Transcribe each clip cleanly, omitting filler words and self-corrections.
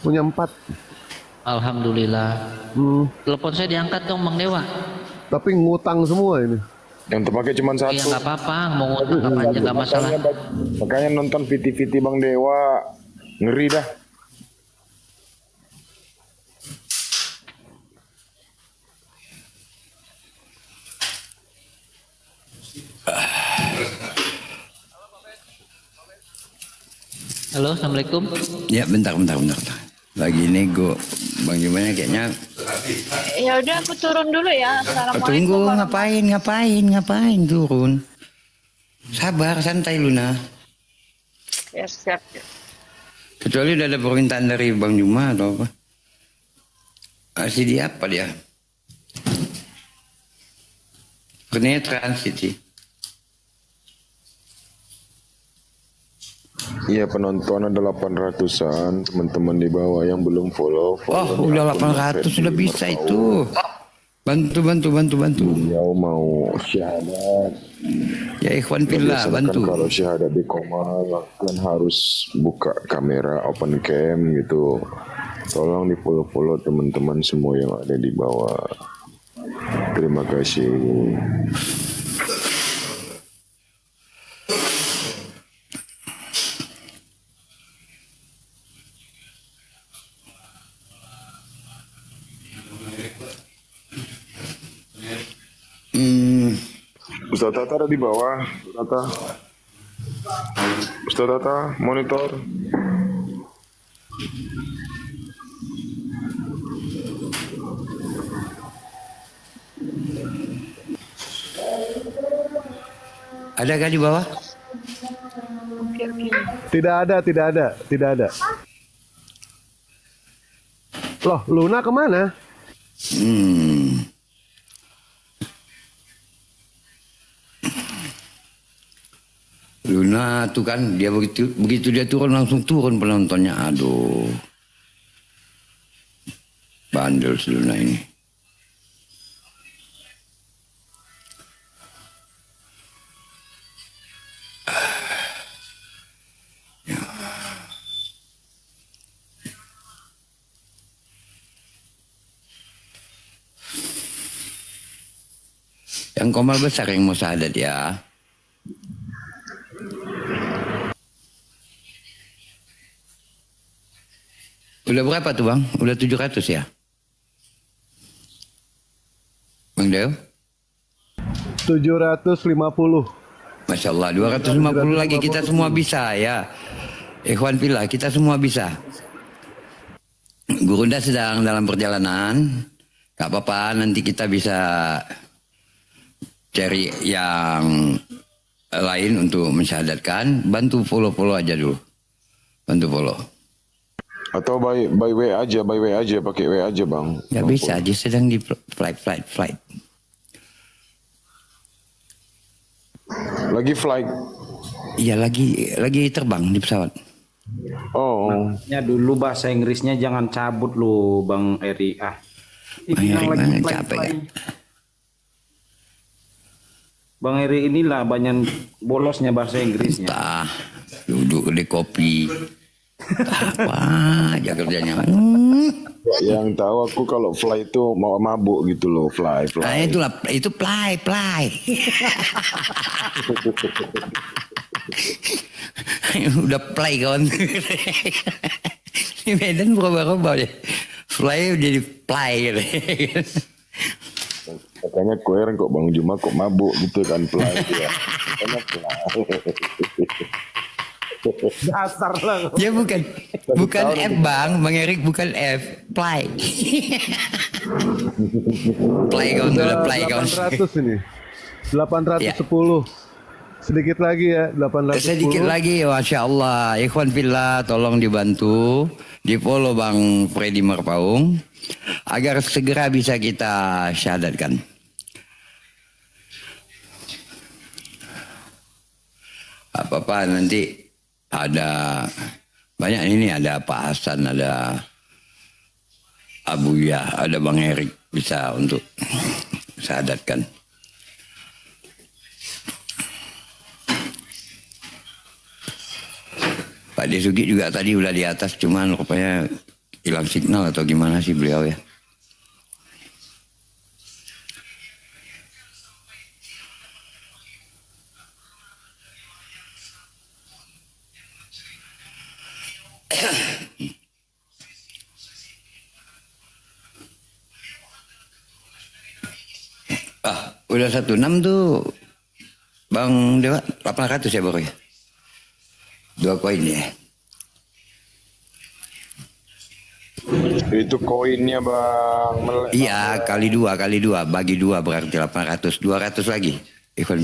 punya 4. Alhamdulillah. Hmm, Telepon saya diangkat dong Bang Dewa. tapi ngutang semua ini. Yang terpakai cuma Iya satu. nggak apa-apa, mau ngutang kapan aja nggak masalah. Makanya nonton VT-VT Bang Dewa ngeri dah. Halo, assalamualaikum. Ya bentar. Lagi nego Bang Jumanya kayaknya. Ya udah aku turun dulu ya. Assalamualaikum. Tunggu, ngapain turun? Sabar, santai Luna. Ya siap. Kecuali udah ada permintaan dari Bang Juma atau apa? Masih di apa dia? Sebenarnya transit sih. Iya, penonton ada 800-an, teman-teman di bawah yang belum follow. Oh, udah 800 sudah bisa itu. Bantu. Beliau mau syahadat. Ya ikhwan fillah, Biasakan bantu. kalau syahadat di Komal kan harus buka kamera open cam gitu. Tolong di follow teman-teman semua yang ada di bawah. Terima kasih. Ustaz Tata ada di bawah. Ustaz Tata monitor. Ada kah di bawah? Oke. Tidak ada. Loh, Luna kemana? Luna tuh kan dia begitu dia turun langsung turun penontonnya. Aduh. Bandel si Luna ini. Yang Komal besar yang mau syahadat ya. Udah berapa tuh Bang? Udah 700 ya? Bang Deo? 750. Masya Allah, 250 lagi kita semua bisa ya. Ikhwan fillah, kita semua bisa. Gurunda sedang dalam perjalanan. Gak apa-apa, nanti kita bisa cari yang lain untuk mensyahadatkan. Bantu follow aja dulu. Bantu follow. Atau by way aja, pakai way aja Bang. Gak bisa, dia sedang di flight. Lagi flight. Iya, lagi terbang di pesawat. Oh. Ya dulu bahasa Inggrisnya jangan cabut lu Bang Eri. Bang Eri mana capek kan? Bang Eri inilah banyak bolosnya bahasa Inggrisnya. Entah, duduk di kopi. Apa aja kerjanya. Yang tahu aku kalau fly itu mau mabuk gitu loh, fly. Nah itu play. Udah play kawan. Di Medan berubah-ubah deh. Fly jadi play gitu. Makanya koer kok Bang Juma kok mabuk gitu kan fly ya. Makanya fly. Dasar lah. Ya bukan F Bang Erik bukan F, play. Play kawan tuh, play kawan. 800 ini. 810. Sedikit lagi ya, 810. Sedikit lagi, Masya Allah. Ikhwan fillah, tolong dibantu. Di follow Bang Freddy Marpaung. Agar segera bisa kita syahadatkan. Apa-apa nanti ada banyak ini, ada Pak Hasan, ada Abu Ya, ada Bang Erik bisa untuk syahadatkan. Pak Desugi juga tadi udah di atas, cuman rupanya hilang signal atau gimana sih beliau ya. Udah 16 tuh Bang Dewa, 800 ya baru ya. 2 koin ya. Itu koinnya Bang. Iya, kali 2 bagi 2 berarti 800, 200 lagi. Ikhwan.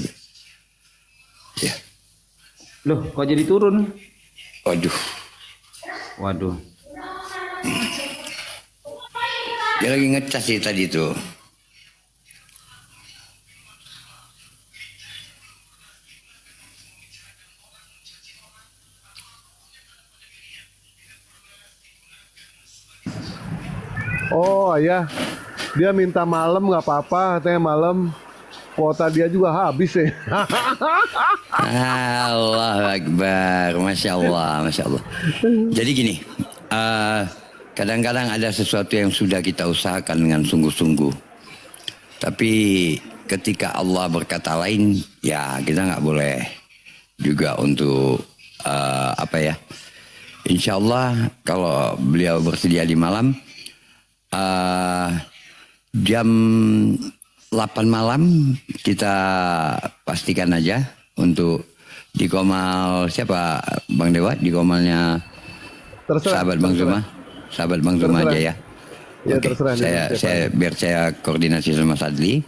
Ya. Loh, kok jadi turun? Waduh. Waduh. Dia lagi ngecas sih tadi tuh. Oh ya, dia minta malam nggak apa-apa, katanya malam kuota dia juga habis ya. Allah Akbar, Masya Allah, Masya Allah. Jadi gini, kadang-kadang ada sesuatu yang sudah kita usahakan dengan sungguh-sungguh. Tapi ketika Allah berkata lain, ya kita nggak boleh juga untuk apa ya. Insya Allah kalau beliau bersedia di malam, jam 8 malam kita pastikan aja untuk di komal siapa Bang Dewa, di komalnya sahabat Bang Zuma, sahabat Bang Zuma aja ya. Ya, Oke, saya biar saya koordinasi sama Sadli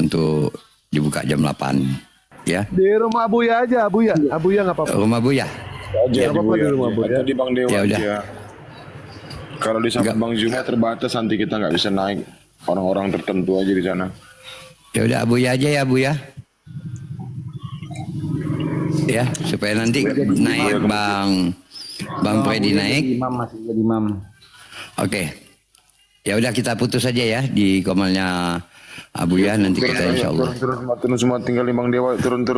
untuk dibuka jam 8 ya. Di rumah Abuya aja, Abuya nggak apa-apa. Rumah Buya. Aja apa-apa di rumah Bu, ya. Di Bang Dewa Ya udah. aja. Kalau di sahabat Bang Zuma terbatas, nanti kita nggak bisa naik. Orang-orang tertentu aja di sana. Ya udah Abuya aja ya Buya. Ya, supaya nanti naik Bang Freddy naik. Imam masih jadi imam. Oke. Ya udah kita putus aja ya di komalnya Abuya, nanti kita insya Allah. Turun semua tinggal di Bang Dewa, turun.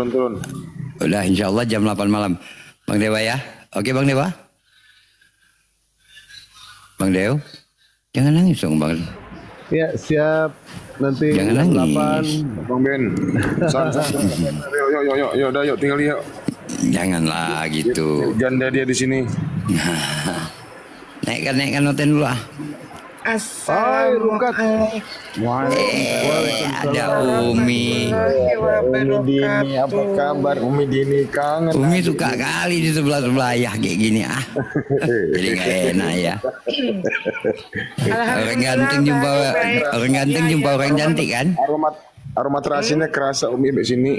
Udah insya Allah jam 8 malam. Bang Dewa ya. Oke Bang Dewa. Bang Dew, jangan nangis dong Bang. Ya siap, nanti Jangan jam nangis. 8. Bang Ben. Yuk, tinggal yuk. Janganlah gitu. Janda dia di sini. Naikkan noten dulu ah. Hai Rukat. Ada Umi. Dini, apa kabar Umi Dini? Kangen. Umi suka kali di sebelah ya kayak gini ah. Jadi nggak enak ya. Orang ganteng jumpa orang cantik kan? Aroma terasinya kerasa Umi di sini.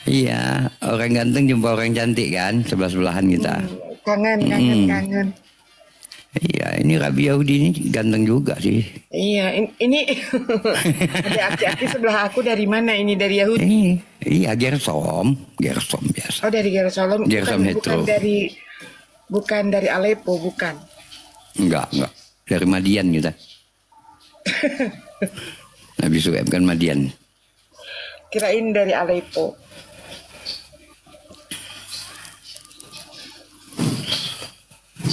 Iya, orang ganteng jumpa orang cantik kan, sebelah-sebelahan kita. Kangen. Iya, ini Rabi Yahudi ini ganteng juga sih. Iya, ini ada aki-aki sebelah aku dari mana ini, dari Yahudi? Iya, Gersom biasa. Oh, dari Yerusalem. Gersom hetero. Bukan dari Aleppo, bukan. Enggak. Dari Madian kita. Nabi Suhaib kan Madian. Kirain dari Aleppo.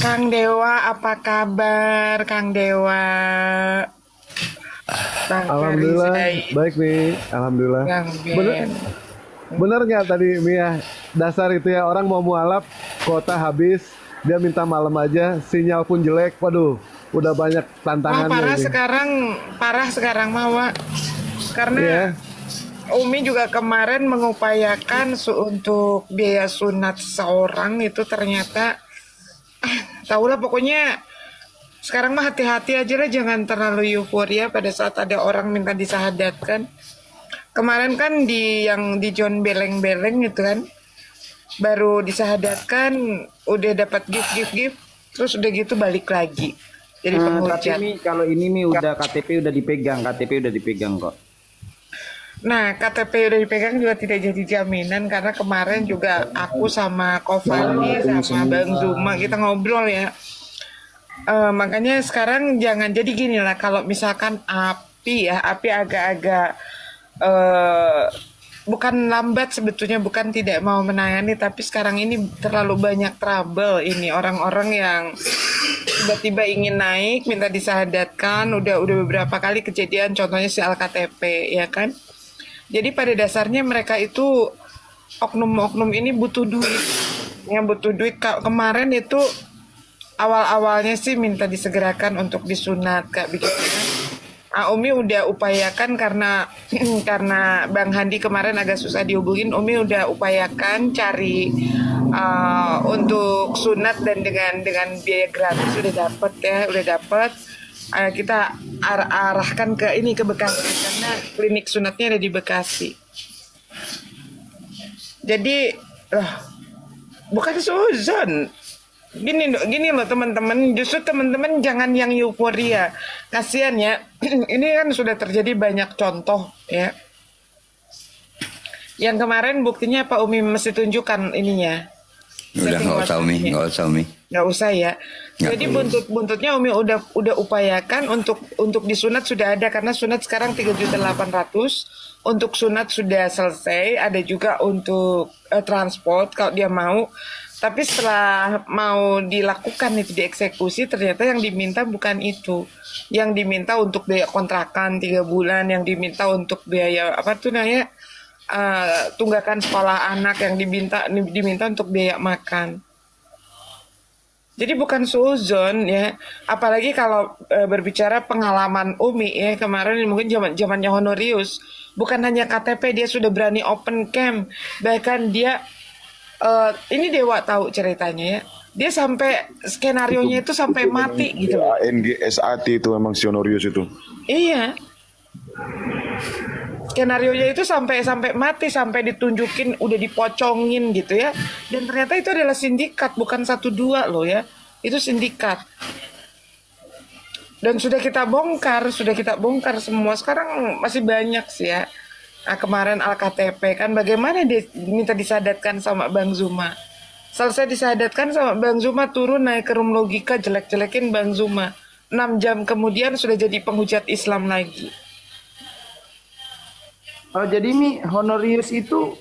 Kang Dewa, apa kabar Kang Dewa? Alhamdulillah, baik nih, alhamdulillah. Bener nggak tadi Mia? Dasar itu ya, orang mau mualaf, kota habis, dia minta malam aja, sinyal pun jelek, waduh, udah banyak tantangannya. Parah sekarang Mawa. Karena Umi juga kemarin mengupayakan untuk biaya sunat seorang itu ternyata tahulah pokoknya sekarang mah hati-hati aja lah, jangan terlalu euforia pada saat ada orang minta disahadatkan. Kemarin kan yang di John Beleng-Beleng gitu kan, baru disahadatkan udah dapat gift terus udah gitu balik lagi jadi penghujat. Tapi kalau ini udah KTP udah dipegang kok. Nah, KTP udah dipegang juga tidak jadi jaminan karena kemarin juga aku sama Kofani sama Bang Zuma kita ngobrol ya. Makanya sekarang jangan jadi gini lah, kalau misalkan api agak-agak bukan lambat sebetulnya, bukan tidak mau menangani, tapi sekarang ini terlalu banyak trouble ini orang-orang yang tiba-tiba ingin naik minta disahadatkan. Udah beberapa kali kejadian, contohnya si Al-KTP ya kan. Jadi pada dasarnya mereka itu oknum-oknum ini butuh duit. Yang butuh duit kemarin itu awal-awalnya sih minta disegerakan untuk disunat kayak begitu kan. Umi udah upayakan karena Bang Handi kemarin agak susah dihubungin. Umi udah upayakan cari untuk sunat dan dengan biaya gratis udah dapet. Kita arahkan ke Bekasi karena klinik sunatnya ada di Bekasi. Jadi bukan suzon. Gini loh teman-teman, justru teman-teman jangan yang euforia. Kasihan ya, ini kan sudah terjadi banyak contoh ya. Yang kemarin buktinya Pak Umi mesti tunjukkan ininya. Udah nggak usah Umi. Nggak usah ya. Nggak Jadi perlu. buntutnya Umi udah upayakan untuk disunat sudah ada, karena sunat sekarang 3.800.000. Untuk sunat sudah selesai, ada juga untuk transport kalau dia mau. Tapi setelah mau dilakukan itu dieksekusi, ternyata yang diminta bukan itu. Yang diminta untuk biaya kontrakan 3 bulan, yang diminta untuk biaya tunggakan sekolah anak, yang diminta untuk biaya makan. Jadi bukan suuzon ya. Apalagi kalau berbicara pengalaman Umi ya, kemarin mungkin zamannya Honorius, bukan hanya KTP, dia sudah berani open camp. Bahkan dia ini Dewa tahu ceritanya ya. Dia sampai skenarionya itu sampai mati gitu. NGSAT itu memang Sionorius itu. Iya. Skenarionya itu sampai mati, sampai ditunjukin udah dipocongin gitu ya. Dan ternyata itu adalah sindikat, bukan 1-2 loh ya. Itu sindikat. Dan sudah kita bongkar semua. Sekarang masih banyak sih ya. Nah, kemarin Al-KTP kan bagaimana dia minta disadatkan sama Bang Zuma. Selesai disadatkan sama Bang Zuma, turun naik ke room logika, jelek-jelekin Bang Zuma. 6 jam kemudian sudah jadi penghujat Islam lagi. Oh, jadi Honorius itu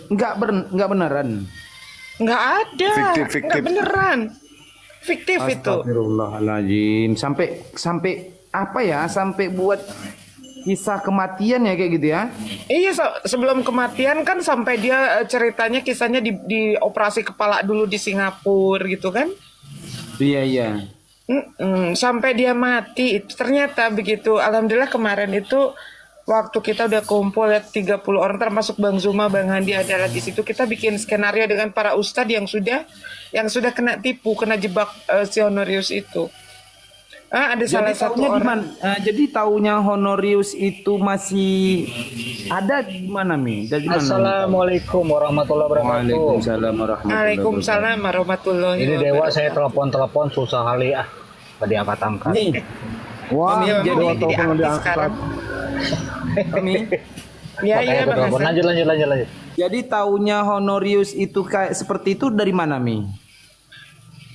nggak beneran? Nggak ada. Fiktif. Nggak beneran. Fiktif itu. Astagfirullahaladzim. Sampai apa ya? Sampai buat kisah kematian ya kayak gitu ya? Iya, sebelum kematian kan sampai dia ceritanya kisahnya di operasi kepala dulu di Singapura gitu kan? Iya. Sampai dia mati itu ternyata begitu. Alhamdulillah kemarin itu waktu kita udah kumpul ya 30 orang termasuk Bang Zuma, Bang Handi adalah di situ. Kita bikin skenario dengan para ustadz yang sudah kena tipu, kena jebak si Honorius itu. Ada salah satu orang. Jadi taunya Honorius itu masih ada di mana Mi? Assalamualaikum warahmatullahi wabarakatuh. Waalaikumsalam warahmatullahi wabarakatuh. Ini Dewa saya telepon susah kali tadi angkat-angkat. Wah, jadi telepon diangkat. Iya, lanjut. Jadi taunya Honorius itu kayak seperti itu dari mana Mi?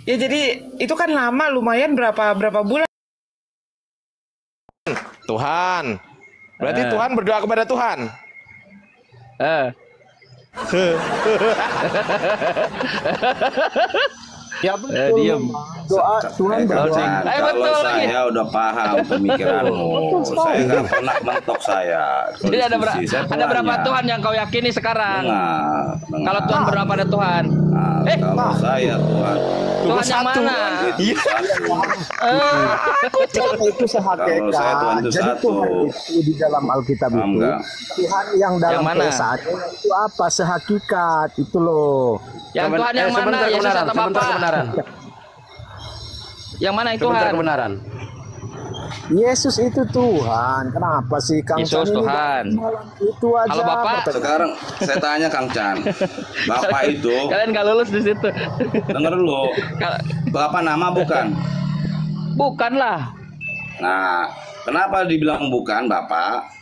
Ya jadi itu kan lama, lumayan berapa bulan. Tuhan. Berarti Tuhan berdoa kepada Tuhan. Ya betul. Diam. Doa Tuhan berdoa. Kalau saya udah paham pemikiranmu, saya nggak pernah mentok saya. Jadi ada berapa Tuhan yang kau yakini sekarang? Kalau Tuhan berdoa pada Tuhan. Kalau saya Tuhan. Tuhan yang mana? Itu sehakikat. Jadi Tuhan itu di dalam Alkitab itu Tuhan yang dalam keesaan itu apa sehakikat itu loh. Yang Tuhan yang mana? Yesus atau Bapa? Yang mana itu Tuhan? Kebenaran. Yesus itu Tuhan. Kenapa sih Kang Yesus Chan Tuhan. Itu aja. Kalau Bapak sekarang saya tanya Kang Chan, Bapak itu kalian nggak lulus di situ. Dengar dulu. Bapak nama bukan? Bukan lah. Nah, kenapa dibilang bukan Bapak?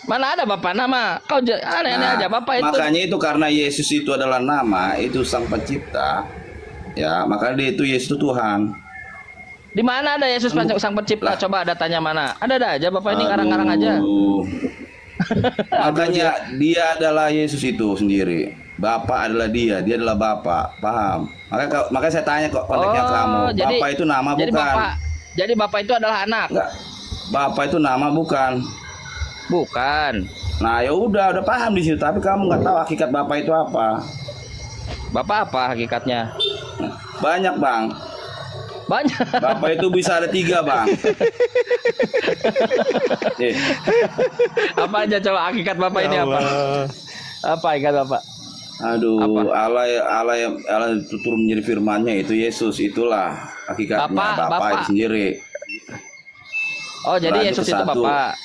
Mana ada Bapak nama? Kau aneh-aneh aja Bapak itu. Makanya itu karena Yesus itu adalah nama, itu Sang Pencipta. Ya, makanya dia itu Yesus itu Tuhan. Di mana ada Yesus Sang Pencipta? Coba datanya mana? Ada aja Bapak ini ngarang-ngarang aja. Makanya dia adalah Yesus itu sendiri. Bapak adalah dia adalah Bapak. Paham? Makanya saya tanya kok konteksnya kamu. Jadi, Bapak itu nama bukan. Jadi Bapak itu adalah anak. Enggak. Bapak itu nama bukan. Bukan. Nah, ya udah paham di situ, tapi kamu nggak tahu hakikat Bapak itu apa. Bapak apa hakikatnya? Banyak, Bang. Banyak. Bapak itu bisa ada 3, Bang. Apa aja coba hakikat Bapak ini apa? Apa hakikat Bapak? Aduh, Allah itu turun menjadi firman-Nya itu Yesus, itulah hakikatnya Bapak itu sendiri. Oh, jadi Yesus itu Bapak.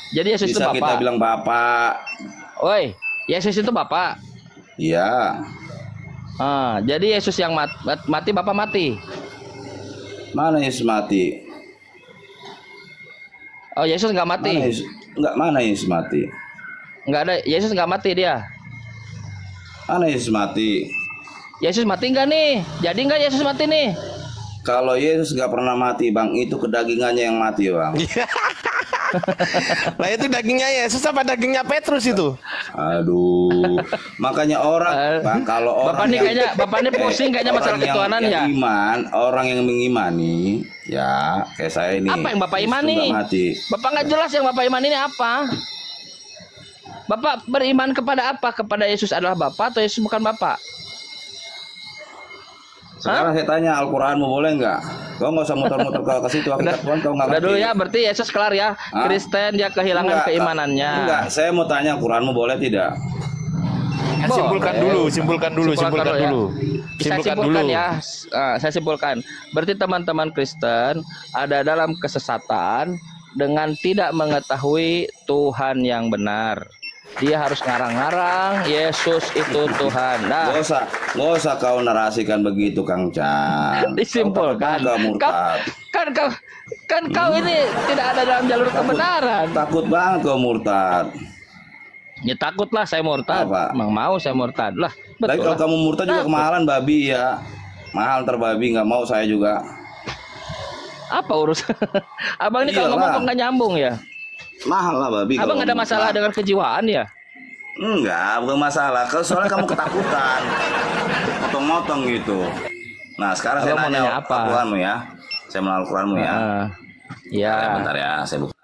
Jadi Yesus itu Bisa Bapak. kita bilang Bapak. Woi, Yesus itu Bapak. Iya. Jadi Yesus yang mati Bapak mati. Mana Yesus mati? Oh, Yesus nggak mati. Mana Yesus mati? Nggak ada, Yesus nggak mati dia. Mana Yesus mati? Yesus mati nggak nih? Jadi nggak Yesus mati nih? Kalau Yesus nggak pernah mati, Bang, itu kedagingannya yang mati, Bang. Lah itu dagingnya Yesus apa dagingnya Petrus itu? Aduh, makanya orang, Bang, kalau orang Bapak ini pusing kayaknya masalah ketuhanan ya. Orang yang mengimani, ya kayak saya ini. Apa yang Bapak imani? Bapak nggak jelas yang Bapak imani ini apa? Bapak beriman kepada apa? Kepada Yesus adalah Bapak atau Yesus bukan Bapak? Sekarang saya tanya, Al-Quranmu boleh nggak? Kau nggak usah muter-muter ke situ. Hakikat Tuhan kau nggak ngerti. Udah dulu ya, berarti Yesus kelar ya. Kristen dia kehilangan keimanannya. Enggak, saya mau tanya, Al-Quranmu boleh tidak? Simpulkan dulu. Saya simpulkan ya. Saya simpulkan. Berarti teman-teman Kristen ada dalam kesesatan dengan tidak mengetahui Tuhan yang benar. Dia harus ngarang-ngarang Yesus itu Tuhan. Nah, nggak usah kau narasikan begitu, Kang Chan. Disimpulkan. Kau ini tidak ada dalam jalur kebenaran. Takut banget kau murtad. Ya takutlah saya murtad. Emang mau saya murtad lah. Tapi kalau kamu murtad juga kemahalan babi ya. Mahal terbabi, nggak mau saya juga. Apa urusan? Abang ini kalau ngomong kok nggak nyambung ya? Mahal lah babi. Abang ada masalah dengan kejiwaan ya? Enggak, bukan masalah. Soalnya kamu ketakutan, motong-motong gitu. Nah sekarang saya nanya Al-Quranmu ya. Saya mengenal Al-Quranmu ya. Iya. Bentar ya, saya buka.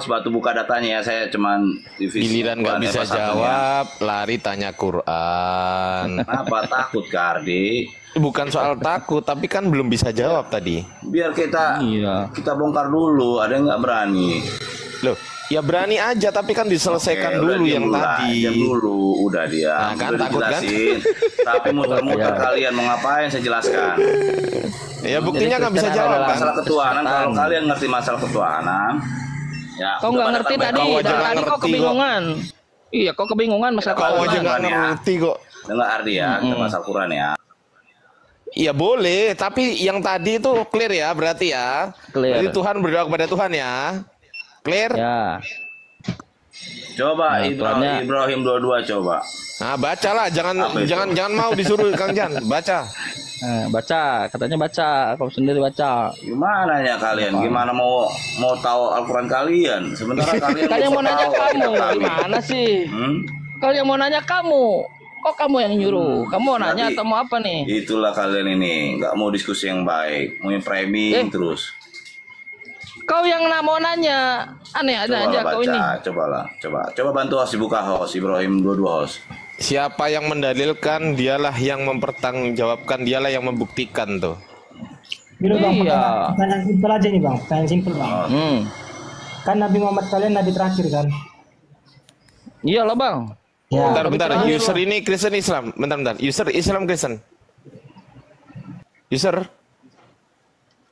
Sebatu buka datanya ya, saya cuman giliran nggak bisa jawab, lari tanya Quran. Apa takut Kardi? Bukan soal takut, tapi kan belum bisa jawab tadi. Biar kita bongkar dulu, ada yang nggak berani. Loh, ya berani aja, tapi kan diselesaikan dulu yang tadi. Diam dulu, udah dia. Nah, kan takut kan? Tapi muter-muter kalian mau ngapain saya jelaskan. Ya buktinya nggak bisa jawab kan? Masalah ketuhanan, kalau kalian ngerti masalah ketuhanan, ya. Kau nggak ngerti tadi, tadi kau kebingungan. Iya, kau kebingungan masalah ketuhanan. Kau aja nggak ngerti kok. Dengar Ardi ya, masalah Quran ya. Iya boleh, tapi yang tadi itu clear ya, berarti ya. Clear. Jadi Tuhan berdoa kepada Tuhan ya. Clear? Ya. Coba Ibrahim 22 coba. Nah, bacalah, jangan mau disuruh Kang Jan, baca. Baca, katanya baca, kamu sendiri baca. Gimana ya kalian? Gimana mau tahu Al-Quran kalian? Sementara kalian mau nanya kamu, gimana sih? Kalian mau nanya kamu. Kok kamu yang nyuruh? Kamu mau nanya atau mau apa nih? Itulah kalian ini, nggak mau diskusi yang baik, mau yang framing terus. Kau yang mau nanya, aneh aja kau ini. Coba bantu host, dibuka host, Ibrahim 22 host. Siapa yang mendalilkan, dialah yang mempertanggungjawabkan, dialah yang membuktikan tuh. Bang, pertanyaan simpel aja nih bang, pertanyaan simpel bang. Kan Nabi Muhammad kalian nabi terakhir kan? Iya lah bang. Ya. Bentar. User ini Kristen Islam. Bentar. User Islam Kristen. User.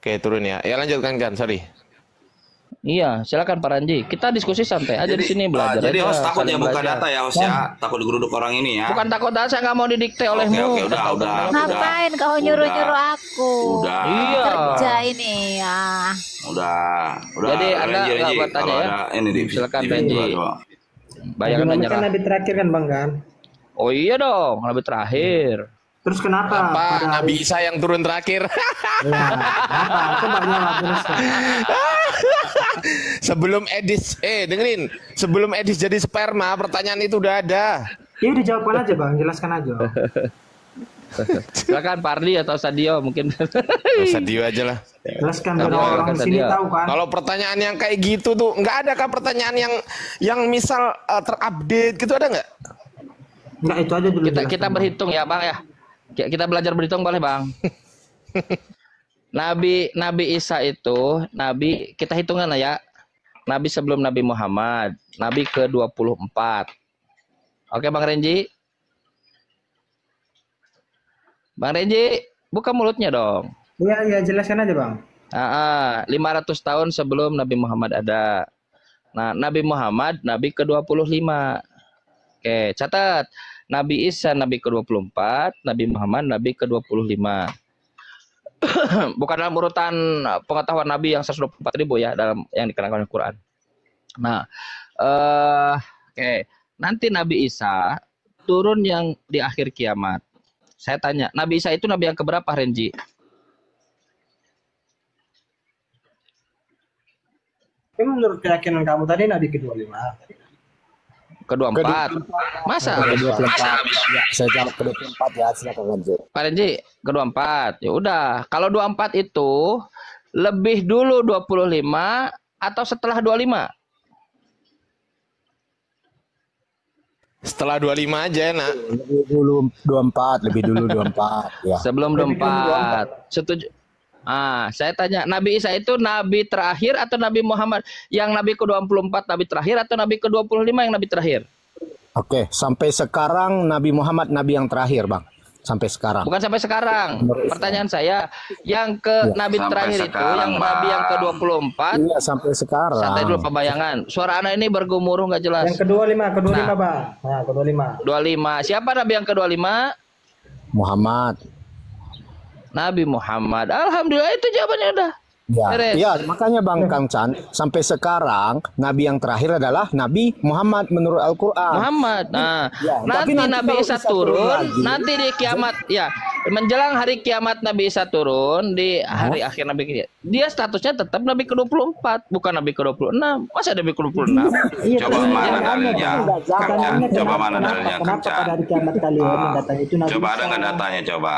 Oke, turun ya. Ya lanjut Kang Jan, sorry. Iya, silakan Pak Ranji. Kita diskusi santai aja di sini belajar. Jadi host takut ya buka data ya host ya. Takut digeruduk orang ini ya. Bukan takut data, saya nggak mau didikte olehmu. Oke, udah. Ngapain kau nyuruh-nyuruh aku? Udah. Iya. Kerja ini ya. Udah. Jadi Anda nggak bertanya ya. Ini silakan Ranji. Bayangkan menyerah. Kan nabi terakhir kan bang kan? Oh iya dong, nabi terakhir. Terus kenapa? Nabi Isa yang turun terakhir? Ya, apa? Coba jawab terus. Sebelum Edis, dengerin. Sebelum Edis jadi sperma, pertanyaan itu udah ada. Iya, dijawabkan aja Bang, jelaskan aja. Silakan Pardi atau Sadio mungkin. Sadio aja lah. Jelaskan biar orang sini tahu kan. Kalau pertanyaan yang kayak gitu tuh nggak ada kah pertanyaan yang misal terupdate gitu, ada nggak? Nggak, itu aja dulu. Kita berhitung ya Bang ya. Kita belajar berhitung boleh Bang. Nabi Isa itu nabi, kita hitungan lah ya. Nabi sebelum Nabi Muhammad, Nabi ke-24. Oke Bang Renji. Bang Renji, buka mulutnya dong. Iya, jelaskan aja Bang. 500 tahun sebelum Nabi Muhammad ada. Nah, Nabi Muhammad Nabi ke-25. Oke, catat. Nabi Isa Nabi ke-24, Nabi Muhammad Nabi ke-25. Bukan dalam urutan pengetahuan Nabi yang 124.000 ya, dalam yang dikenakan Al-Quran. Nah, oke. Nanti Nabi Isa turun yang di akhir kiamat. Saya tanya, Nabi Isa itu Nabi yang keberapa, Renji? Menurut keyakinan kamu tadi Nabi ke-25. Ke-24. Masa? Ke-24. Ya, saya jawab ke-24 ya, silakan lanjut. Pak Renji, ke-24. Ya udah, kalau 24 itu lebih dulu 25 atau setelah 25? Setelah 25 aja enak. Lebih dulu 24, lebih dulu 24 ya. Sebelum 24. Setuju. Saya tanya, Nabi Isa itu Nabi terakhir atau Nabi Muhammad yang Nabi ke-24 Nabi terakhir atau Nabi ke-25 yang Nabi terakhir? Oke, sampai sekarang Nabi Muhammad Nabi yang terakhir, Bang. Sampai sekarang. Bukan sampai sekarang. Pertanyaan saya, yang ke Nabi terakhir itu, yang Nabi yang ke-24. Iya, sampai sekarang. Santai dulu pembayangan. Suara anak ini bergemuruh nggak jelas. Yang ke-25, Bang. Nah, ke-25. 25. Siapa Nabi yang ke-25? Muhammad. Nabi Muhammad. Alhamdulillah, itu jawabannya udah. Ya, makanya Bang Kang Chan, sampai sekarang Nabi yang terakhir adalah Nabi Muhammad menurut Al-Quran. Muhammad. Nah, nanti Nabi Isa turun, nanti di kiamat, ya, menjelang hari kiamat Nabi Isa turun di hari akhir Nabi. Dia statusnya tetap Nabi ke-24, bukan Nabi ke-26. Masa Nabi ke-26? Coba mana dalilnya? Coba mana dalilnya? Kenapa pada hari kiamat kalian yang datang itu Nabi? Coba ada nggak datanya, coba.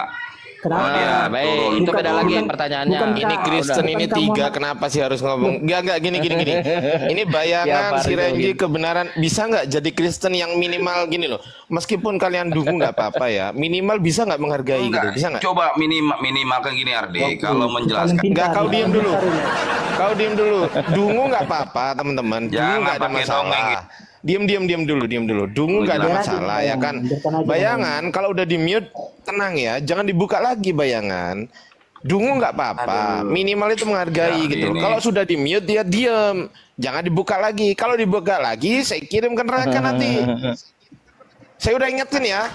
Kenapa? Baik, itu beda lagi pertanyaannya. Ini Kristen ini tiga, kenapa sih harus ngomong? Enggak, gini. Ini bayangan si Renji kebenaran. Bisa nggak jadi Kristen yang minimal gini loh? Meskipun kalian dungu nggak apa-apa ya, minimal bisa nggak menghargai gitu? Bisa nggak? Coba minimal kan gini Ardi, kalau menjelaskan. Enggak, kau diem dulu. Dungu nggak apa-apa teman-teman. Dungu nggak ada masalah. Diam dulu. Dungu nggak ada masalah ya kan. Bayangan kalau udah di mute tenang ya, jangan dibuka lagi bayangan. Dungu nggak apa-apa, minimal itu menghargai gitu. Kalau sudah di mute dia diem, jangan dibuka lagi. Kalau dibuka lagi saya kirim ke neraka nanti. Saya udah ingetin ya.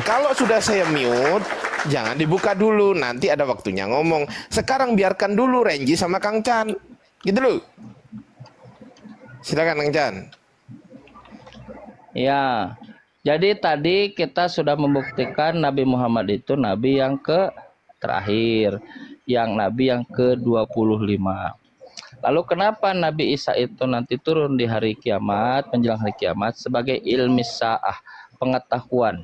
Kalau sudah saya mute, jangan dibuka dulu. Nanti ada waktunya ngomong. Sekarang biarkan dulu Renji sama Kang Chan, gitu loh. Silakan Kang Chan. Ya, jadi tadi kita sudah membuktikan Nabi Muhammad itu Nabi yang terakhir, yang Nabi yang ke-25. Lalu kenapa Nabi Isa itu nanti turun di hari kiamat, menjelang hari kiamat sebagai ilmis sa'ah, pengetahuan.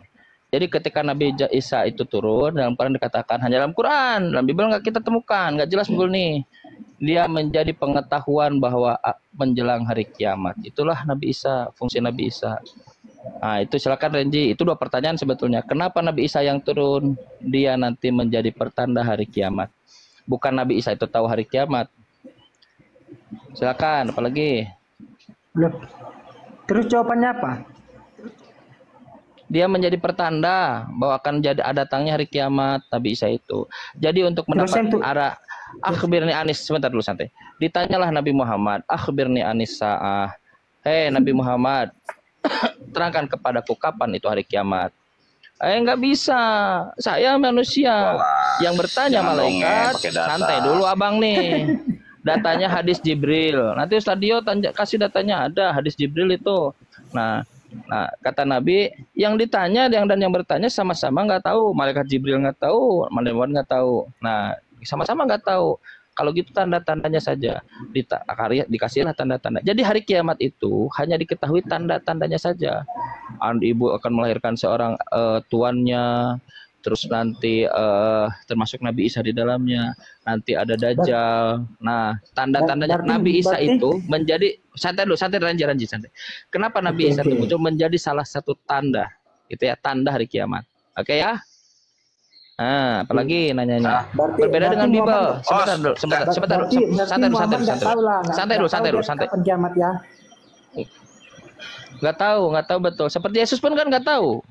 Jadi ketika Nabi Isa itu turun, dalam Quran dikatakan hanya dalam Quran, dalam Bible nggak kita temukan, nggak jelas betul nih. Dia menjadi pengetahuan bahwa menjelang hari kiamat. Itulah Nabi Isa, fungsi Nabi Isa. Nah, itu silakan Renji. Itu dua pertanyaan sebetulnya. Kenapa Nabi Isa yang turun? Dia nanti menjadi pertanda hari kiamat. Bukan Nabi Isa itu tahu hari kiamat. Silakan, apalagi? Terus jawabannya apa? Dia menjadi pertanda bahwa akan datangnya hari kiamat Nabi Isa itu. Jadi untuk mendapat arah akhbirni anis, sebentar dulu santai. Ditanyalah Nabi Muhammad, akhbirni anis sa'ah. Hei Nabi Muhammad, terangkan kepadaku kapan itu hari kiamat. Nggak bisa. Saya manusia. Yang bertanya malaikat, santai dulu abang nih. Datanya hadis Jibril. Nanti Ustaz Dio kasih datanya, ada hadis Jibril itu. Nah, kata Nabi, yang ditanya dan yang bertanya sama-sama nggak tahu. Malaikat Jibril nggak tahu, malaikat nggak tahu. Nah, sama-sama nggak tahu. Kalau gitu tanda-tandanya saja. Dikasihlah tanda-tanda. Jadi hari kiamat itu hanya diketahui tanda-tandanya saja. Ibu akan melahirkan seorang tuannya, terus nanti termasuk Nabi Isa di dalamnya, nanti ada Dajjal. Nah, tanda-tandanya Nabi Isa itu menjadi santai Ranji. Kenapa Nabi Isa itu muncul menjadi salah satu tanda, gitu ya, tanda hari kiamat. Oke ya? Nah, apalagi nanyanya. Berbeda dengan Bible. Sebentar dulu. Santai dulu. Kapan kiamat ya? Nggak tahu betul. Seperti Yesus pun kan nggak tahu.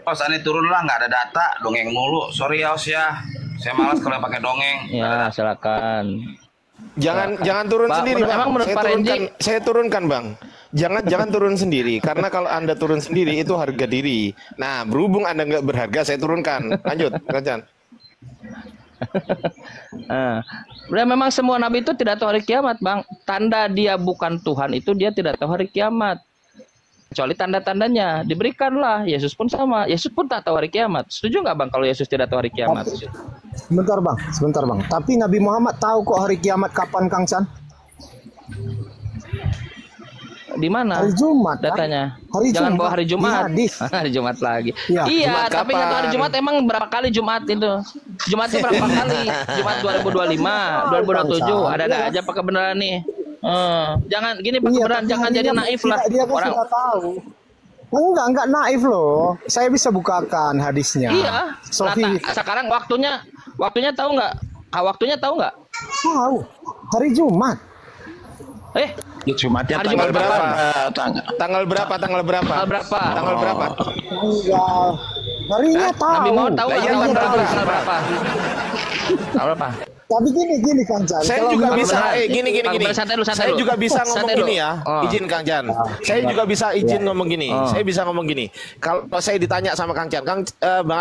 Os ini turunlah, nggak ada data, dongeng mulu. Sorry ya Os ya, saya malas kalau pakai dongeng. Ya silakan. Jangan turun sendiri Bang. Emang menurut Pak Renji, saya turunkan Bang. Jangan turun sendiri, karena kalau Anda turun sendiri itu harga diri. Nah, berhubung Anda nggak berharga, saya turunkan. Lanjut, Kancan. Memang semua nabi itu tidak tahu hari kiamat, Bang. Tanda dia bukan Tuhan itu dia tidak tahu hari kiamat. Kecuali tanda-tandanya diberikanlah. Yesus pun sama. Yesus pun tak tahu hari kiamat. Setuju nggak Bang kalau Yesus tidak tahu hari kiamat? Sebentar Bang. Tapi Nabi Muhammad tahu kok hari kiamat kapan, Kang Chan? Di mana? Hari Jumat datanya. Jangan bawa hari Jumat. Hari Jumat lagi. Ya. Iya, Jumat tapi nggak tahu hari Jumat emang berapa kali Jumat itu? Jumat itu berapa kali? Jumat 2025, 2027, ada aja apa kebenaran nih? Jangan gini Pak kebenaran, jangan jadi naif lah. Dia kan Orang sudah tahu. Enggak naif loh. Saya bisa bukakan hadisnya. Iya. Sahih. Sekarang waktunya tahu nggak? Waktunya tahu nggak? Tahu. Hari Jumat. Jumatnya hari tanggal Jumat berapa? Tanggal berapa? Tanggal harinya tahu. Nabi mau tahu tanggal berapa? Tapi gini Kang Jan. Saya juga bisa gini. Saya juga bisa ngomong gini ya. Izin Kang Jan. Saya juga bisa izin ngomong gini. Saya bisa ngomong gini. Kalau saya ditanya sama Kang Jan, Bang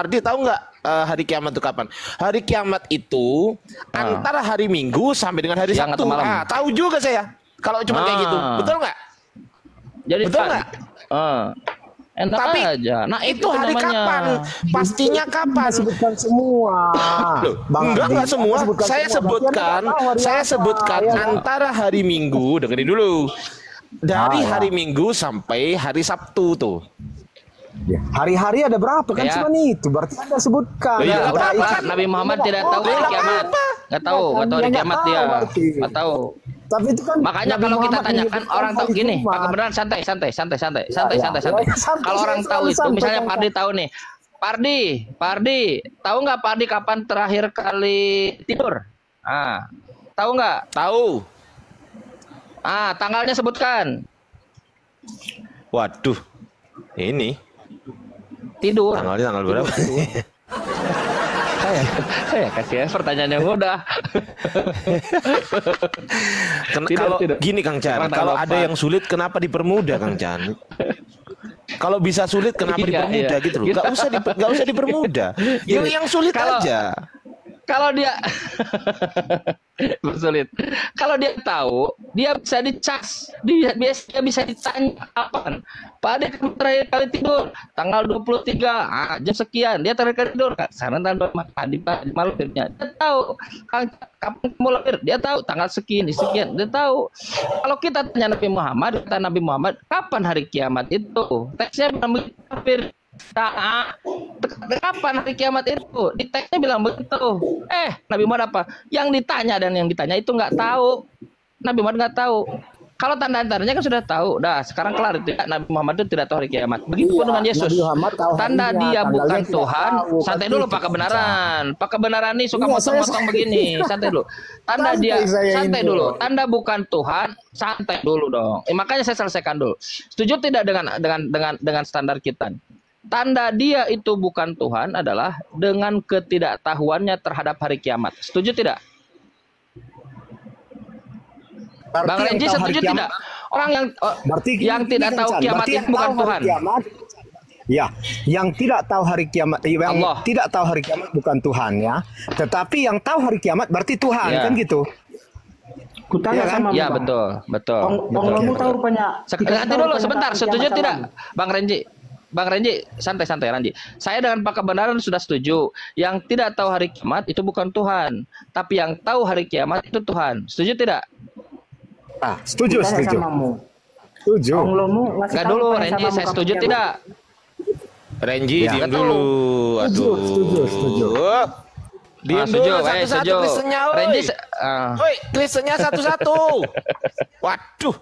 Ardi tahu nggak hari kiamat itu kapan? Hari kiamat itu antara hari Minggu sampai dengan hari Sabtu. Tahu juga saya. Kalau cuma kayak gitu, betul nggak? Jadi betul nggak? Enak tapi aja. Nah itu hari namanya. Kapan? Pastinya kapan? Sebutkan semua. Enggak semua. Saya sebutkan antara hari Minggu, dengerin dulu. Dari hari Minggu sampai hari Sabtu tuh. Hari-hari ada berapa kan cuma itu. Berarti Anda sebutkan. Nabi Muhammad tidak tahu hari kiamat. Nggak tahu hari kiamat dia. Nggak tahu. Tapi itu kan makanya kalau kita tanyakan orang tahu gini, Pak kebenaran santai. Kalau orang tahu itu, misalnya Pardi tahu nih, Pardi, tahu nggak Pardi kapan terakhir kali tidur? Tahu nggak? Tahu. Tanggalnya sebutkan. Waduh, ini tidur. Tanggal berapa? Saya kasih pertanyaan yang mudah. Kalau gini Kang Chan, kalau ada yang sulit kenapa dipermudah Kang Chan? Kalau bisa sulit kenapa dipermudah gitu loh? Gak usah dipermudah. Yang sulit aja. Kalau dia bersulit, kalau dia tahu, dia bisa dicas, dia bisa ditanya kapan. Pada terakhir kali tidur tanggal 23, jam sekian dia terakhir kali tidur. Sekarang tanggal padi malam dia tahu kapan kamu lahir, dia tahu tanggal sekian, dia tahu. Kalau kita tanya Nabi Muhammad, kapan hari kiamat itu? Teksnya bilang kafir. Kapan hari kiamat itu? Di teksnya bilang begitu. Nabi Muhammad apa? Yang ditanya dan yang ditanya itu nggak tahu. Nabi Muhammad nggak tahu. Kalau tanda-tandanya kan sudah tahu. Sekarang kelar itu. Nabi Muhammad itu tidak tahu hari kiamat. Begitupun dengan Yesus. Tanda dia bukan Tuhan. Santai dulu Pak kebenaran. Pak kebenaran nih suka motong-motong begini. Santai dulu. Tanda dia santai dulu. Tanda bukan Tuhan. Santai dulu dong. Makanya saya selesaikan dulu. Setuju tidak dengan standar kita? Tanda dia itu bukan Tuhan adalah dengan ketidaktahuannya terhadap hari kiamat. Setuju tidak? Bang Renji setuju tidak? Orang yang tidak tahu kiamat itu bukan Tuhan. Ya, yang tidak tahu hari kiamat, tidak tahu hari kiamat bukan Tuhan ya. Tetapi yang tahu hari kiamat berarti Tuhan kan gitu. Kutanya sama ya betul. Kamu tahu rupanya. Nanti dulu sebentar. Setuju tidak, Bang Renji? Bang Renji, santai-santai Renji. Saya dengan Pak Kebenaran sudah setuju. Yang tidak tahu hari kiamat itu bukan Tuhan, tapi yang tahu hari kiamat itu Tuhan. Setuju tidak? Setuju. Setuju. Enggak dulu, Renji, saya setuju tidak? Renji, diam dulu. Aduh. Setuju. Diam dulu, satu-satu klisennya, Renji, klisennya satu-satu. Waduh.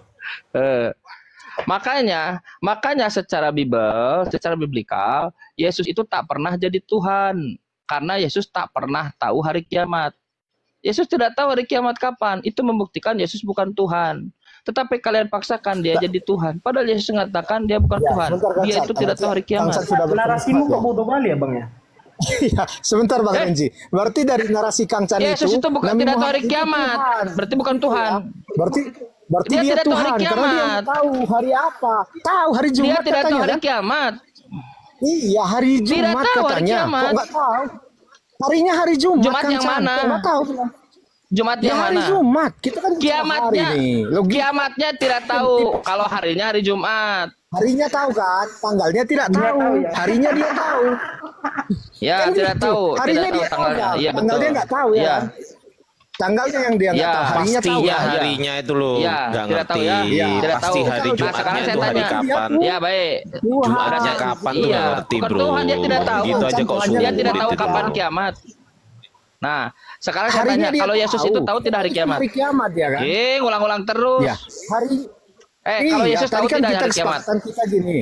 Makanya secara biblikal, Yesus itu tak pernah jadi Tuhan karena Yesus tak pernah tahu hari kiamat. Yesus tidak tahu hari kiamat kapan. Itu membuktikan Yesus bukan Tuhan. Tetapi kalian paksakan dia jadi Tuhan. Padahal Yesus mengatakan dia bukan Tuhan. Dia itu tidak tahu hari kiamat. Narasimu kok bodoh kali ya, Bang ya? Iya, sebentar Bang Renji. Berarti dari narasi Kang Chan Yesus itu bukan tidak tahu hari kiamat. Berarti bukan Tuhan. Berarti dia tidak tahu hari Tuhan kiamat. karena dia tahu hari apa? Tahu hari Jumat Dia tidak tahu hari kan? kiamat. Iya, hari Jumat Tidak tahu hari katanya. kiamat. Kok nggak tahu? Harinya hari Jumat. Jumat Kang yang Chan. mana? Kok nggak tahu? Jumat Ya, yang hari mana? Jumat. Kita kan Kiamatnya, hari nih. kiamatnya tidak tahu. Kalau harinya hari Jumat. Harinya tahu kan? Tanggalnya tidak tahu. Harinya dia tahu. Ya, Kan tidak gitu. tahu. Harinya Tidak tahu dia tahu tanggalnya. kan? Iya, betul. Tanggalnya nggak tahu ya. Iya. Tanggalnya yang dia nggak Ya, tahu. Harinya tahu Pastinya kan? harinya itu loh. Iya, Nggak tidak tahu ngerti. ya. Iya. Tidak Pasti tahu. hari Nah, Jumatnya sekarang saya itu hari tanya. kapan? Ya, baik. Jumatnya kapan tuh nggak ngerti, Bukan bro. Tuhan, dia tidak tahu. Gitu aja kok sulit. Dia tidak tahu itu. kapan kiamat. Nah, sekarang saya Harinya tanya, dia kalau Yesus tahu. itu tahu tidak hari kiamat? Hari kiamat ya kan? Ngulang-ulang terus. Ya. Hari Kalau Yesus tahu tadi kan tidak kita hari kiamat? kesepakatan kita gini.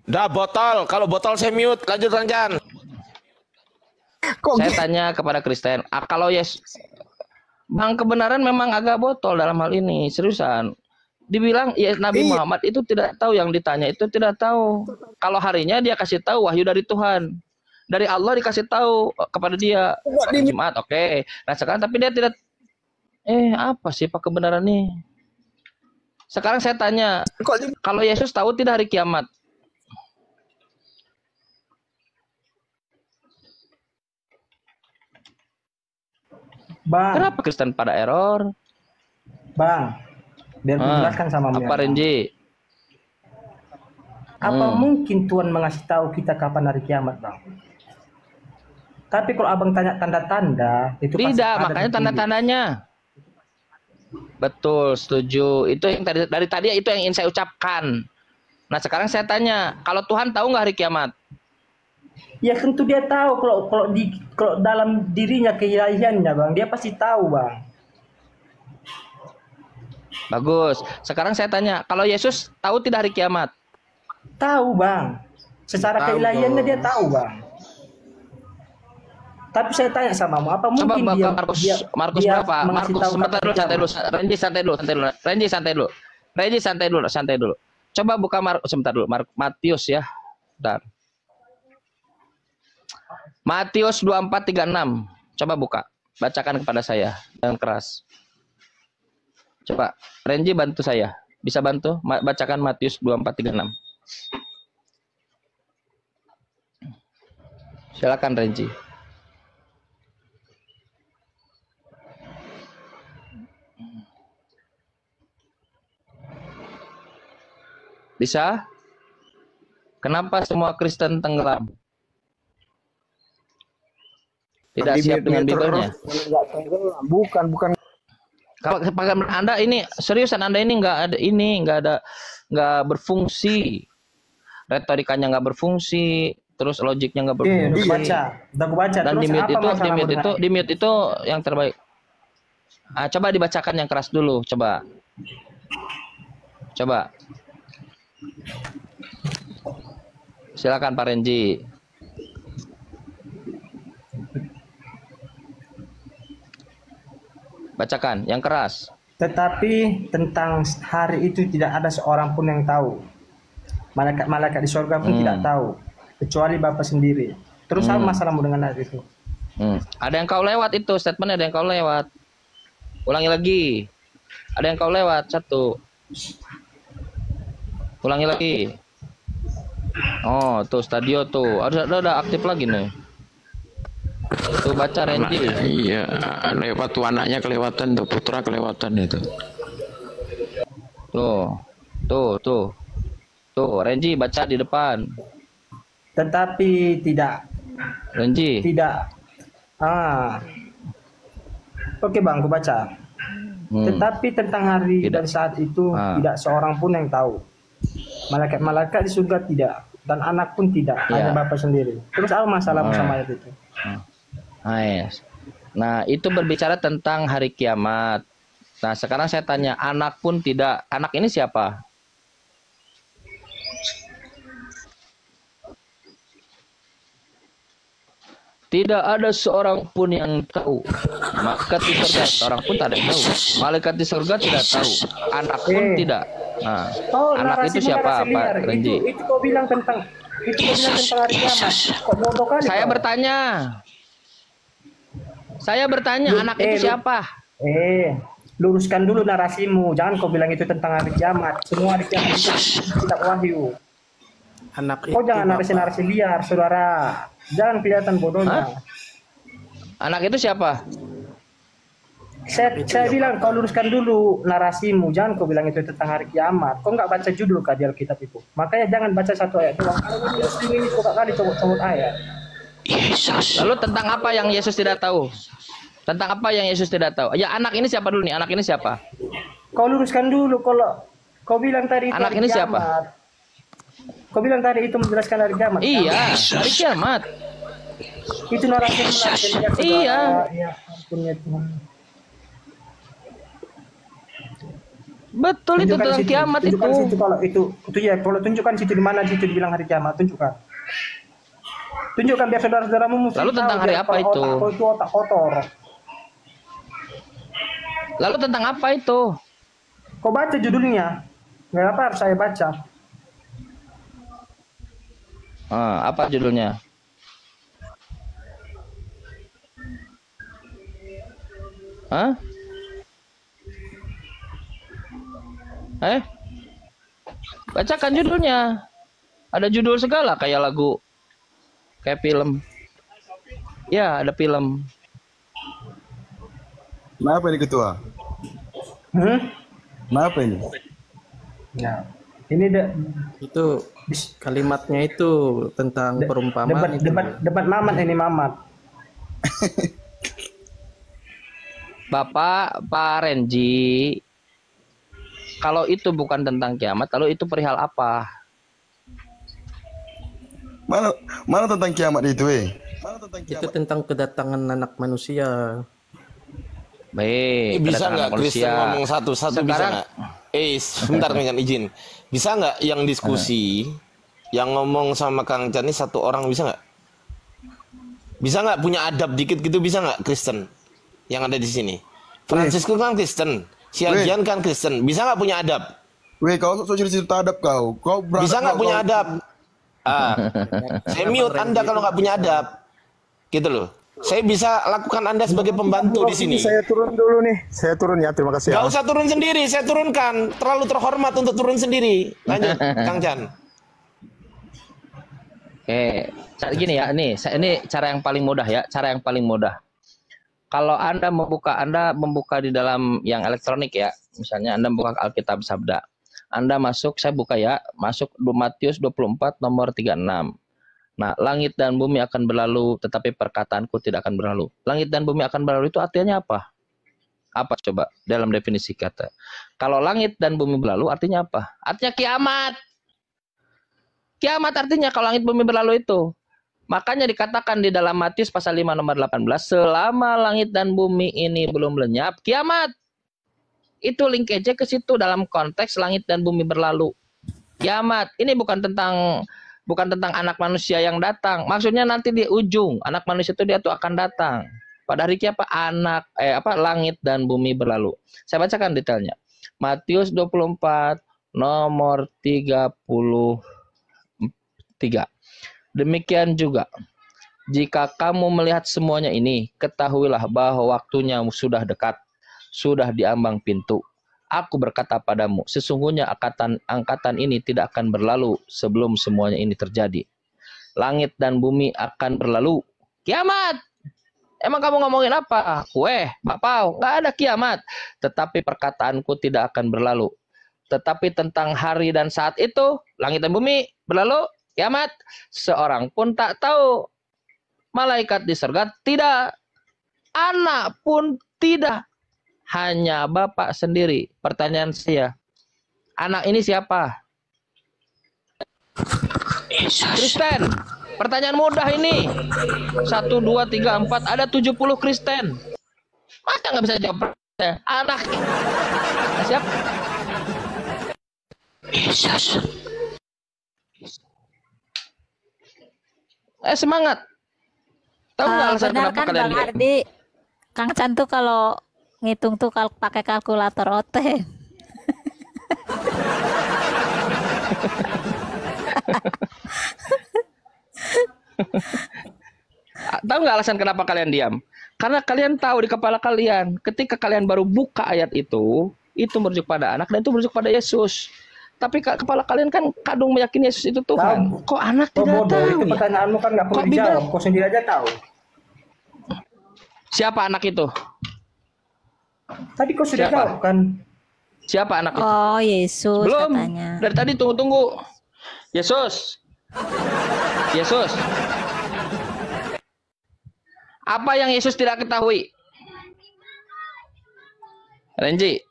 Dah botol, kalau botol saya mute. Lanjut Ranjan. Saya tanya kepada Kristen, kalau Yesus, Bang Kebenaran memang agak botol dalam hal ini, seriusan. Dibilang ya, Nabi Muhammad itu tidak tahu, yang ditanya itu tidak tahu. Kalau harinya dia kasih tahu wahyu dari Tuhan. Dari Allah dikasih tahu kepada dia pada Jumat, oke. Nah sekarang tapi dia tidak. Apa sih Pak Kebenaran nih? Sekarang saya tanya, kalau Yesus tahu tidak hari kiamat? Bang. Kenapa Kristen pada error? Bang, biar menjelaskan sama Mia. Apa Renji? Apa mungkin Tuhan mengasih tahu kita kapan hari kiamat, Bang? Tapi kalau abang tanya tanda-tanda, itu tidak, makanya tanda-tandanya. Betul, setuju. Itu yang dari tadi itu yang ingin saya ucapkan. Nah sekarang saya tanya, kalau Tuhan tahu nggak hari kiamat? Ya tentu dia tahu, kalau dalam dirinya keilahiannya, Bang, dia pasti tahu, Bang. Bagus. Sekarang saya tanya, kalau Yesus tahu tidak hari kiamat? Tahu, Bang. Secara keilahiannya dia tahu, Bang. Tapi saya tanya sama kamu, apa mungkin coba dia Markus berapa? Markus sebentar dulu, Renji santai dulu. Coba buka sebentar dulu. Matius ya. Bentar. Matius 24:36. Coba buka. Bacakan kepada saya dengan keras. Coba Renji bantu saya. Bisa bantu? Bacakan Matius 24:36. Silakan Renji. Bisa? Kenapa semua Kristen tenggelam? Tidak siap dengan Bibelnya. Bukan. Kalau Anda ini seriusan, Anda ini nggak berfungsi, retorikanya nggak berfungsi, terus logiknya nggak berfungsi. Udah baca. Dan di mute itu yang terbaik. Coba dibacakan yang keras dulu, coba. Silakan Pak Renji. Bacakan yang keras. Tetapi tentang hari itu tidak ada seorang pun yang tahu. Malaikat di surga pun tidak tahu, kecuali Bapa sendiri. Terus apa masalahmu dengan hari itu? Ada yang kau lewat itu statementnya, ada yang kau lewat. Ulangi lagi. Ada yang kau lewat satu. Ulangi lagi. Oh, tuh Stadio tuh. Ada aktif lagi nih. Tuh baca Renji. Iya, lewat tuh anaknya kelewatan tuh, putra kelewatan itu. Tuh. Tuh, Renji baca di depan. Tetapi tidak. Renji. Tidak. Oke bang, aku baca. Tetapi tentang hari dan saat itu tidak seorang pun yang tahu. Malaikat-malaikat di surga tidak, dan anak pun tidak, hanya Bapa sendiri. Terus apa masalahmu sama ayat itu? Nah, itu berbicara tentang hari kiamat. Nah, sekarang saya tanya, anak pun tidak. Anak ini siapa? Tidak ada seorang pun yang tahu. Malaikat di surga seorang pun tak ada yang tahu. Malaikat di surga tidak tahu. Anak pun tidak. Nah, anak itu siapa, Pak Renji? Itu kau bilang tentang hari kiamat. Kok bodoh kali? Saya bertanya, anak itu siapa? Luruskan dulu narasimu. Jangan kau bilang itu tentang hari kiamat. Semua hari kiamat itu kitab wahyu. Kau jangan narasi-narasi liar, saudara. Jangan kelihatan bodohnya. Anak itu siapa? Saya bilang kau luruskan dulu narasimu. Jangan kau bilang itu tentang hari kiamat. Kau nggak baca judul di Alkitab itu. Makanya jangan baca satu ayat doang. Kalau ini kali cobot ayat. Yesus. Lalu tentang apa yang Yesus tidak tahu? Tentang apa yang Yesus tidak tahu? Ya, anak ini siapa dulu nih? Anak ini siapa? Kau luruskan dulu. Kalau kau bilang tadi itu anak ini kiamat. Siapa? Kau bilang tadi itu menjelaskan hari kiamat. Iya, kan? Hari kiamat. Itu narasi. Iya. Ya, ampun ya Tuhan. Betul, itu tentang kiamat itu. Situ, kalau itu ya, kalau tunjukkan situ di mana situ dibilang hari kiamat, tunjukkan biar saudara-saudaramu lalu tentang hari apa itu? Itu otak kotor. Lalu tentang apa itu? Kau baca judulnya. Nggak apa harus saya baca. Apa judulnya? Bacakan judulnya. Ada judul segala kayak lagu, kayak film. Ya, ada film. Kenapa ini ketua? Kenapa ini? Ya, ini itu kalimatnya itu tentang perumpamaan. Debat Mamat ini Mamat. Bapak Pak Renji, kalau itu bukan tentang kiamat, lalu itu perihal apa? Mana tentang kiamat itu, Itu tentang kedatangan anak manusia. Baik, bisa nggak Kristen ngomong satu-satu bisa nggak? Sebentar dengan izin. Bisa nggak yang diskusi, yang ngomong sama Kang Chan ini satu orang bisa nggak? Bisa nggak punya adab dikit gitu, bisa nggak Kristen yang ada di sini? Francisco kan Kristen, si Ajian kan Kristen, bisa nggak punya adab? Kau cerita adab kau. Bisa nggak punya adab? Saya mute Anda kalau nggak punya adab, gitu loh. Saya bisa lakukan Anda sebagai pembantu di sini. Saya turun dulu nih. Saya turun ya, terima kasih. Gak usah turun sendiri, saya turunkan. Terlalu terhormat untuk turun sendiri. Lanjut, Kang Chan. Gini ya, ini cara yang paling mudah ya, cara yang paling mudah. Kalau Anda membuka di dalam yang elektronik ya, misalnya Anda membuka Alkitab Sabda. Anda masuk, saya buka ya, masuk Matius 24 nomor 36. Nah, langit dan bumi akan berlalu, tetapi perkataanku tidak akan berlalu. Langit dan bumi akan berlalu itu artinya apa? Apa coba dalam definisi kata? Kalau langit dan bumi berlalu artinya apa? Artinya kiamat. Kiamat artinya kalau langit bumi berlalu itu. Makanya dikatakan di dalam Matius pasal 5 nomor 18, selama langit dan bumi ini belum lenyap, kiamat. Itu linkage ke situ dalam konteks langit dan bumi berlalu. Kiamat. Ini bukan tentang anak manusia yang datang. Maksudnya nanti di ujung anak manusia itu dia tuh akan datang. Pada hari kiamat langit dan bumi berlalu. Saya bacakan detailnya. Matius 24 nomor 33. Demikian juga jika kamu melihat semuanya ini, ketahuilah bahwa waktunya sudah dekat, sudah diambang pintu. Aku berkata padamu, sesungguhnya angkatan ini tidak akan berlalu sebelum semuanya ini terjadi. Langit dan bumi akan berlalu. Kiamat! Emang kamu ngomongin apa? Bapak, nggak ada kiamat. Tetapi perkataanku tidak akan berlalu. Tetapi tentang hari dan saat itu, langit dan bumi berlalu, kiamat, seorang pun tak tahu. Malaikat di surga tidak, anak pun tidak, hanya Bapa sendiri. Pertanyaan saya, anak ini siapa? Kristen. Pertanyaan mudah ini. 1, 2, 3, 4, ada 70 Kristen. Masa nggak bisa jawab? Anak siapa? Yesus. Semangat. Tahu nggak alasan kenapa kan kalian Bang Ardi, Kang Chan tuh kalau ngitung tuh pakai kalkulator oten. Tahu nggak alasan kenapa kalian diam? Karena kalian tahu di kepala kalian, ketika kalian baru buka ayat itu merujuk pada anak dan itu merujuk pada Yesus. Tapi kepala kalian kan kadung meyakini Yesus itu Tuhan. Kok anak tidak tahu? Itu pertanyaanmu kan nggak perlu dijawab, kau sendiri aja tahu. Siapa anak itu? Tadi kau sudah jawab kan? Siapa anak itu? Oh, Yesus. Belum. Katanya. Dari tadi tunggu. Yesus. Apa yang Yesus tidak ketahui? Renji.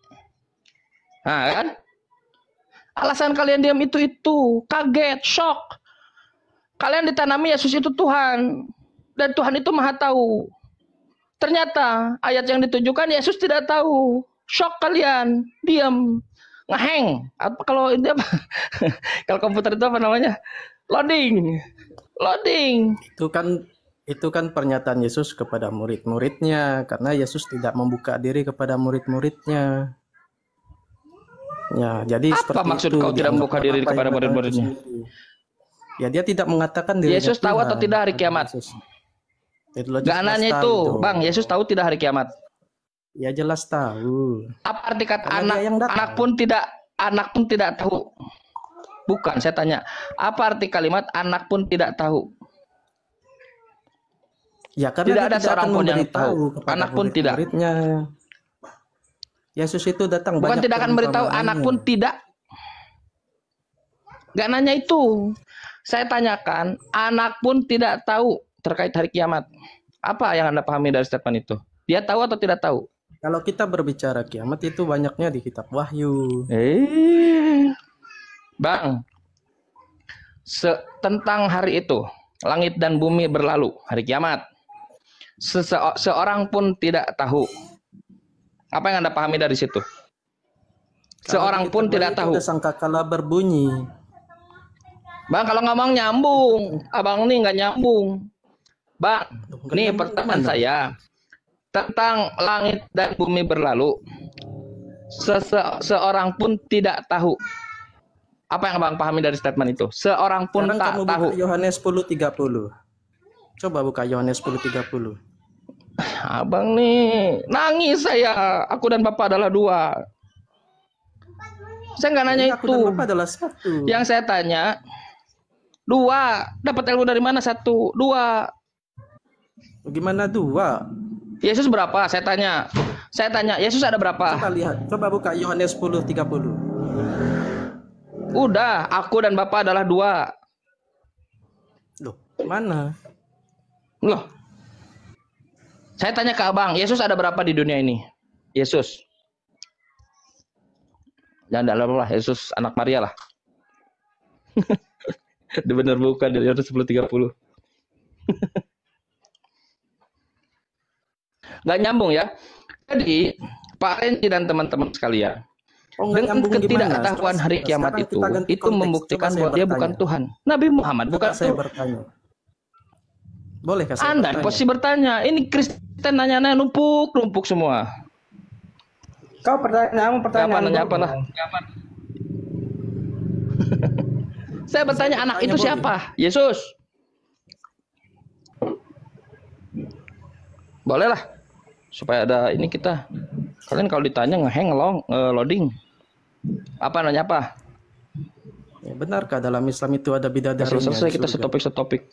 Nah, kan? Alasan kalian diam itu kaget, shock. Kalian ditanami Yesus itu Tuhan dan Tuhan itu Maha tahu. Ternyata ayat yang ditujukan Yesus tidak tahu. Shock kalian, diam, ngeheng. Apa kalau ini apa? Kalau komputer itu apa namanya? Loading. Itu kan pernyataan Yesus kepada murid-muridnya, karena Yesus tidak membuka diri kepada murid-muridnya. Ya, jadi apa maksud kau tidak membuka diri kepada murid-muridnya? Ya, dia tidak mengatakan dirinya Yesus tahu atau tidak hari kiamat? Gak nanya itu, Bang. Yesus tahu tidak hari kiamat? Ya, jelas tahu. Apa arti kata anak pun tidak tahu? Bukan, saya tanya. Apa arti kalimat anak pun tidak tahu? Ya, karena tidak ada seorang pun yang tahu. Anak pun tidak. Yesus itu datang bukan tidak akan beritahu, anak pun tidak. Gak nanya itu. Saya tanyakan, anak pun tidak tahu terkait hari kiamat. Apa yang Anda pahami dari statement itu? Dia tahu atau tidak tahu? Kalau kita berbicara kiamat itu banyaknya di kitab Wahyu. Bang, tentang hari itu, langit dan bumi berlalu, hari kiamat. Seorang pun tidak tahu. Apa yang Anda pahami dari situ? Seorang pun tidak tahu. Sangkakala berbunyi. Bang, kalau ngomong nyambung, abang ini nggak nyambung. Bang, ini pertanyaan saya tentang langit dan bumi berlalu. Seorang pun tidak tahu. Apa yang abang pahami dari statement itu? Seorang pun tak tahu. Yohanes 10:30. Coba buka Yohanes 10:30. Abang nih nangis saya. Aku dan Bapak adalah dua. Saya nggak nanya itu. Bapak adalah satu. Yang saya tanya, dua. Dapat ilmu dari mana? Satu, dua. Gimana dua? Yesus berapa? Saya tanya, Yesus ada berapa? Coba lihat. Coba buka Yohanes 10:30. Udah, aku dan Bapak adalah dua. Loh, mana? Loh. Saya tanya ke abang, Yesus ada berapa di dunia ini? Yesus. Jangan dalam lah, Yesus anak Maria lah. Bener bukan dari Yohanes 10:30. Nggak nyambung ya. Jadi Pak Renji dan teman-teman sekalian, dengan ketidaktahuan hari kiamat itu membuktikan bahwa dia bukan Tuhan. Nabi Muhammad bukan Tuhan. Bertanya. Boleh kasih Anda pasti bertanya. Ini Kristen nanya-nanya numpuk semua. Kau pertanyaan apa lah. Saya bertanya, anak itu siapa? Yesus. Boleh lah. Supaya ada ini kita. Kalian kalau ditanya ngeheng loading. Apa nanya apa? Ya, benarkah dalam Islam itu ada bidadarinya? Selesai kita setopik.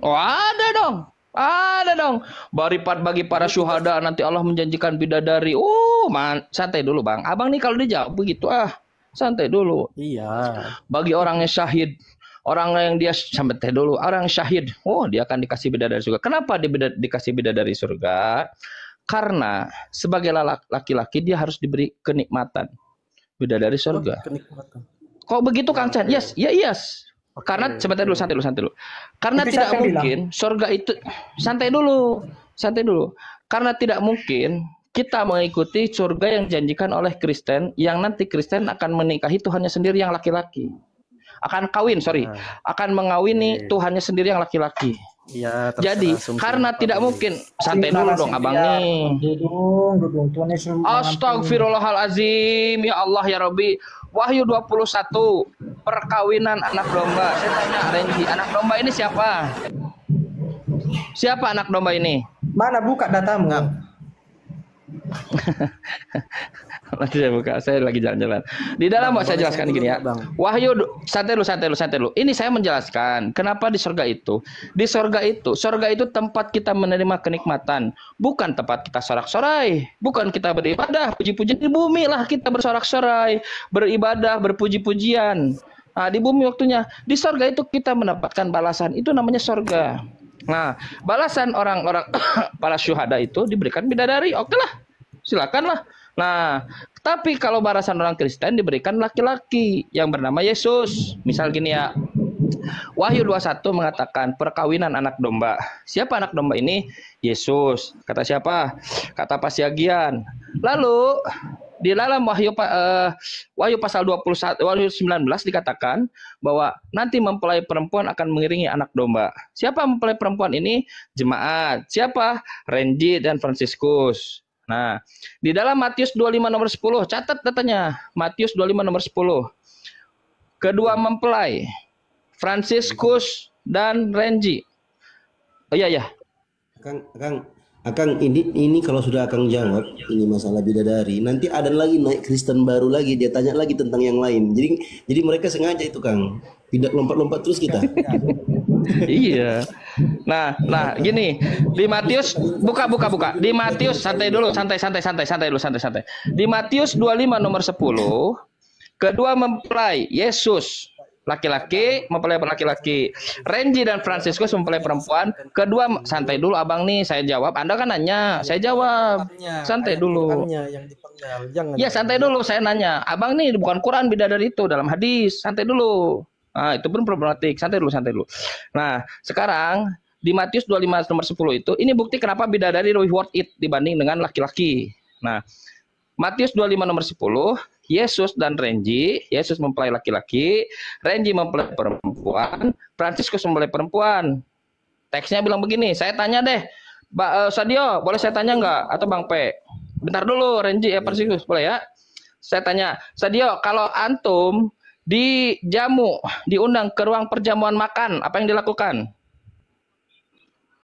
Oh, ada dong. Ada dong. Baripat bagi para syuhada nanti Allah menjanjikan bidadari. Santai dulu Bang. Abang nih kalau dijawab begitu santai dulu. Iya. Bagi orang yang syahid, orang yang dia santai dulu, orang syahid, dia akan dikasih bidadari surga. Kenapa dikasih bidadari surga? Karena sebagai laki-laki dia harus diberi kenikmatan bidadari surga. Kenikmatan. Kok begitu Kang Chan? Yes. Karena santai dulu. Karena Tapi tidak mungkin surga itu santai dulu. Karena tidak mungkin kita mengikuti surga yang dijanjikan oleh Kristen, yang nanti Kristen akan menikahi Tuhannya sendiri yang laki-laki. Akan mengawini Tuhannya sendiri yang laki-laki. Ya, jadi karena tidak mungkin, santai dulu dong Abang nih. Astagfirullahalazim, ya Allah ya Rabbi. Wahyu 21, perkawinan anak domba. Saya tanya Renji, anak domba ini siapa? Siapa anak domba ini? Mana buka datamu? Nanti saya buka, saya lagi jalan-jalan. Di dalam mau saya jelaskan gini ya. Wahyu, santai dulu. Ini saya menjelaskan kenapa di surga itu. Di surga itu tempat kita menerima kenikmatan, bukan tempat kita sorak-sorai, bukan kita beribadah, puji-pujian. Di bumi lah kita bersorak-sorai, beribadah, berpuji-pujian. Nah, di bumi waktunya. Di surga itu kita mendapatkan balasan. Itu namanya surga. Nah, balasan orang-orang para syuhada itu diberikan bidadari. Oke lah, silakanlah. Nah, tapi kalau balasan orang Kristen diberikan laki-laki yang bernama Yesus. Misal gini ya, Wahyu 21 mengatakan perkawinan anak domba. Siapa anak domba ini? Yesus. Kata siapa? Kata Pasiagian. Lalu di dalam Wahyu pasal 21, Wahyu 19 dikatakan bahwa nanti mempelai perempuan akan mengiringi anak domba. Siapa mempelai perempuan ini? Jemaat. Siapa? Renji dan Fransiskus. Nah, di dalam Matius 25 nomor 10, catat datanya. Matius 25 nomor 10. Kedua mempelai, Fransiskus dan Renji. Oh iya. Akang ini kalau sudah Akang jawab ini masalah bidadari, nanti ada lagi naik Kristen baru lagi, dia tanya lagi tentang yang lain. Jadi mereka sengaja itu Kang, tidak lompat-lompat terus kita. Iya. Nah, gini, di Matius buka. Di Matius santai dulu. Di Matius 25 nomor 10, kedua mempelai Yesus laki-laki mempelai laki-laki, Renji dan Fransiskus mempelai perempuan. Kedua, santai dulu Abang nih, saya jawab. Anda kan nanya, saya jawab. Santai dulu. Ya, santai dulu, saya nanya. Abang nih bukan Quran bidadari itu dalam hadis. Santai dulu. Nah, itu pun problematik. Santai dulu. Nah, sekarang di Matius 25 nomor 10 itu, ini bukti kenapa bidadari lebih worth it dibanding dengan laki-laki. Nah, Matius 25 nomor 10, Yesus dan Renji, Yesus mempelai laki-laki, Renji mempelai perempuan, Fransiskus mempelai perempuan. Teksnya bilang begini, saya tanya deh, Sadio, boleh saya tanya nggak? Atau Bang P? Bentar dulu, Renji Fransiskus, boleh ya? Saya tanya, Sadio, kalau antum diundang ke ruang perjamuan makan, apa yang dilakukan?